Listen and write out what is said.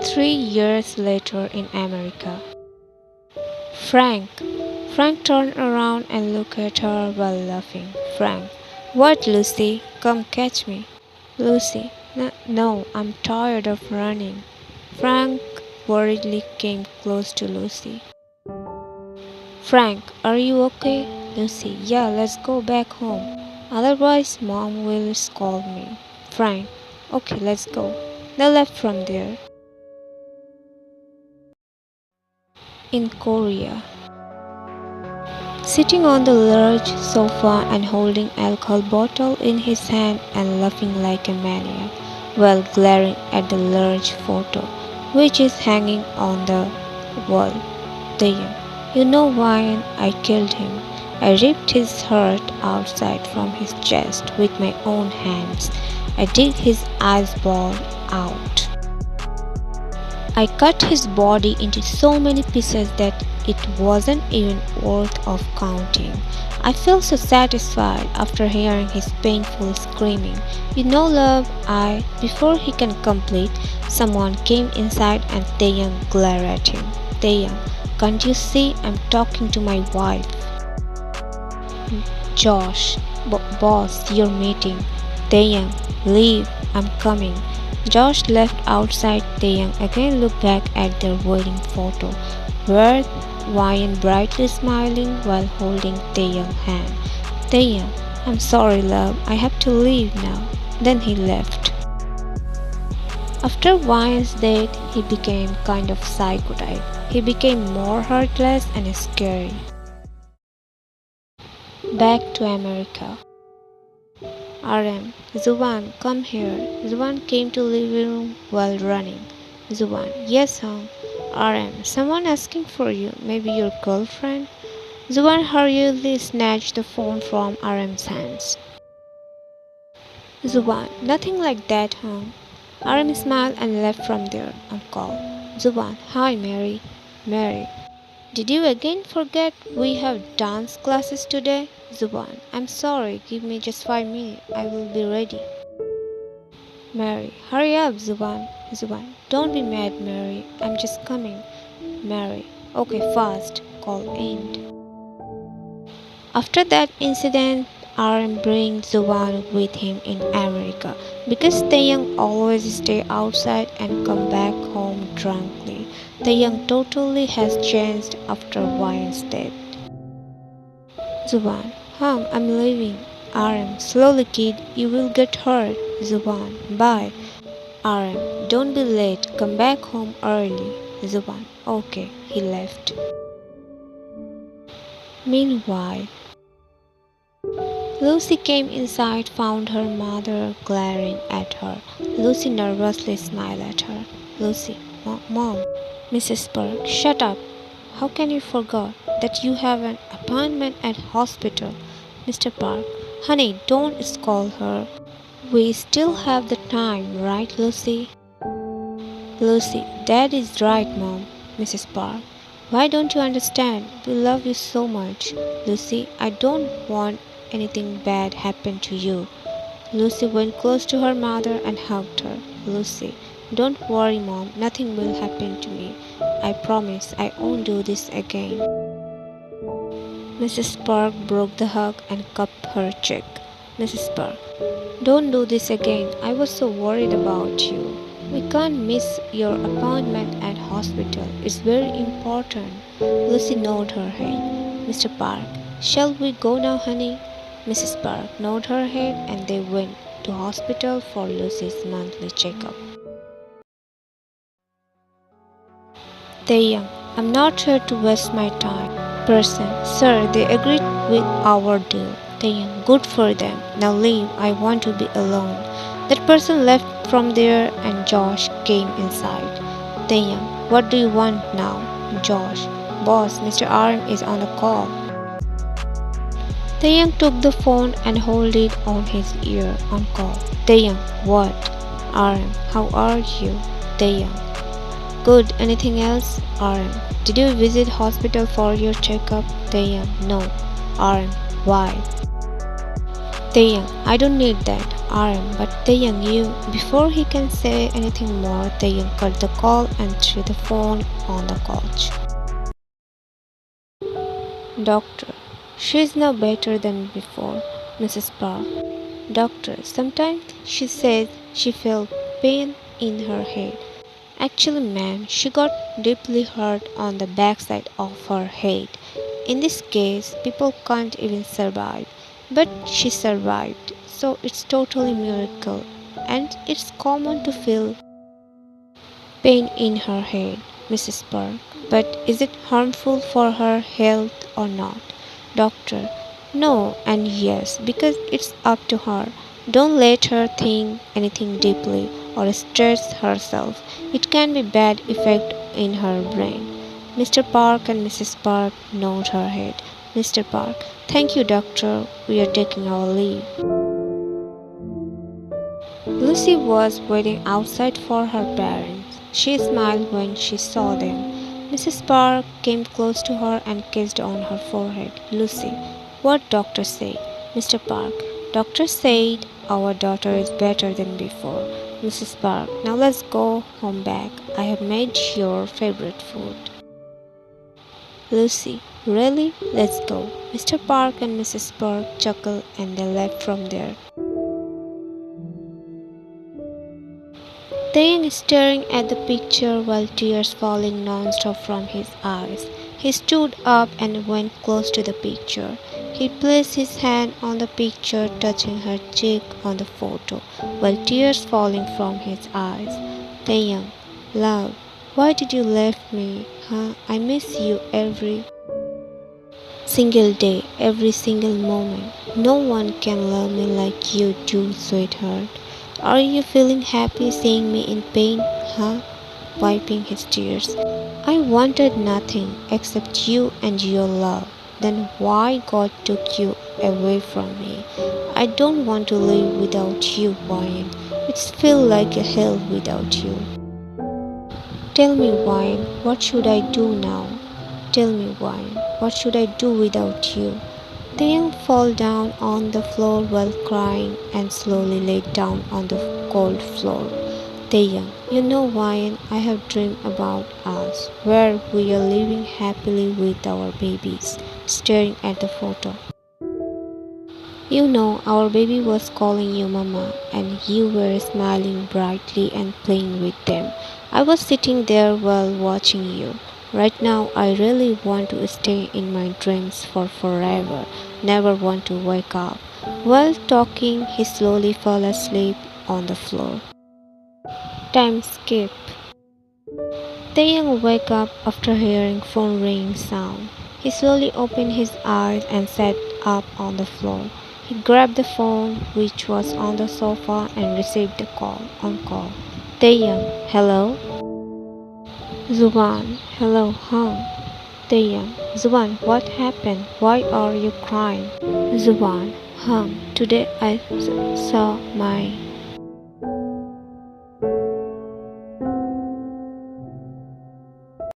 3 years later in America. Frank. Frank turned around and looked at her while laughing. Frank. What, Lucy? Come catch me. Lucy. No, I'm tired of running. Frank worriedly came close to Lucy. Frank, are you okay? Lucy. Yeah, let's go back home. Otherwise, Mom will scold me. Frank. Okay, let's go. They left from there. In Korea. Sitting on the large sofa and holding alcohol bottle in his hand and laughing like a maniac while glaring at the large photo which is hanging on the wall. Dayan, you know why I killed him. I ripped his heart outside from his chest with my own hands. I dig his eyeball out. I cut his body into so many pieces that it wasn't even worth of counting. I felt so satisfied after hearing his painful screaming. You know, love, before he can complete, someone came inside and Taeyang glared at him. Taeyang, can't you see I'm talking to my wife? Josh, boss, you're meeting. Taeyang, leave, I'm coming. Josh left outside. Taeyang again looked back at their wedding photo, where Ryan brightly smiling while holding Taeyang's hand. Taeyang, I'm sorry, love, I have to leave now. Then he left. After Ryan's death, he became kind of psychotic. He became more heartless and scary. Back to America. RM, Zuban, come here. Zuban came to living room while running. Zuban, yes, hon. RM, someone asking for you. Maybe your girlfriend? Zuban hurriedly snatched the phone from RM's hands. Zuban, nothing like that, hon. RM smiled and left from there on call. Zuban, hi, Mary. Mary, did you again forget we have dance classes today? Zuban, I'm sorry, give me just 5 minutes, I will be ready. Mary, hurry up, Zuban. Zuban, don't be mad, Mary, I'm just coming. Mary, okay, fast, call end. After that incident, RM brings Zuban with him in America because Taeyang always stay outside and come back home drunkly. Taeyang totally has changed after Ryan's death. Zuban, Hum, I'm leaving. RM, slowly kid, you will get hurt. Zuban, bye. RM, don't be late, come back home early. Zuban, okay, he left. Meanwhile, Lucy came inside, found her mother glaring at her. Lucy nervously smiled at her. Lucy, Mom, Mrs. Park, shut up. How can you forget that you have an appointment at hospital? Mr. Park, honey, don't scold her. We still have the time, right, Lucy? Lucy, Dad is right, Mom. Mrs. Park, why don't you understand? We love you so much. Lucy, I don't want anything bad happen to you. Lucy went close to her mother and hugged her. Lucy, don't worry, Mom. Nothing will happen to me. I promise I won't do this again. Mrs. Park broke the hug and cupped her cheek. Mrs. Park, don't do this again. I was so worried about you. We can't miss your appointment at hospital. It's very important. Lucy nodded her head. Mr. Park, shall we go now, honey? Mrs. Park nodded her head and they went to hospital for Lucy's monthly checkup. Taeyang, I'm not here to waste my time. Person, sir, they agreed with our deal. Taeyang, good for them. Now leave, I want to be alone. That person left from there and Josh came inside. Taeyang, what do you want now? Josh, boss, Mr. RM is on a call. Taeyang took the phone and held it on his ear on call. Taeyang, what? RM, how are you? Taeyang, good. Anything else? RM, did you visit hospital for your checkup? Taeyang, no. RM, why? Taeyang, I don't need that. arm, but Taeyang knew before he can say anything more. Taeyang cut the call and threw the phone on the couch. Doctor, she is now better than before, Mrs. Park. Doctor, sometimes she says she felt pain in her head. Actually, ma'am, she got deeply hurt on the backside of her head. In this case, people can't even survive. But she survived, so it's totally miracle. And it's common to feel pain in her head, Mrs. Park. But is it harmful for her health or not? Doctor, no and yes, because it's up to her. Don't let her think anything deeply or stress herself. It can be bad effect in her brain. Mr. Park and Mrs. Park nod her head. Mr. Park, thank you, doctor. We are taking our leave. Lucy was waiting outside for her parents. She smiled when she saw them. Mrs. Park came close to her and kissed on her forehead. Lucy, what doctor say? Mr. Park, doctor said our daughter is better than before. Mrs. Park, now let's go home back. I have made your favorite food. Lucy, really? Let's go. Mr. Park and Mrs. Park chuckled and they left from there. Taeyang staring at the picture while tears falling non-stop from his eyes. He stood up and went close to the picture. He placed his hand on the picture, touching her cheek on the photo, while tears falling from his eyes. Taeyang, love, why did you leave me? Huh? I miss you every single day, every single moment. No one can love me like you do, sweetheart. Are you feeling happy seeing me in pain, huh? Wiping his tears. I wanted nothing except you and your love. Then why God took you away from me? I don't want to live without you, Wayne. It's feel like a hell without you. Tell me, Wayne, what should I do now? Tell me, Wayne, what should I do without you? Taeyang fell down on the floor while crying and slowly laid down on the cold floor. Taeyang, you know, Wayne, I have dreamed about us, where we are living happily with our babies, staring at the photo. You know, our baby was calling you Mama, and you were smiling brightly and playing with them. I was sitting there while watching you. Right now, I really want to stay in my dreams for forever, never want to wake up. While talking, he slowly fell asleep on the floor. Time skip. Taeyang woke up after hearing phone ringing sound. He slowly opened his eyes and sat up on the floor. He grabbed the phone, which was on the sofa, and received a call. On call. Taeyang, hello? Zuban, hello, huh? Taeyang, Zuban, what happened? Why are you crying? Zuban, today I saw my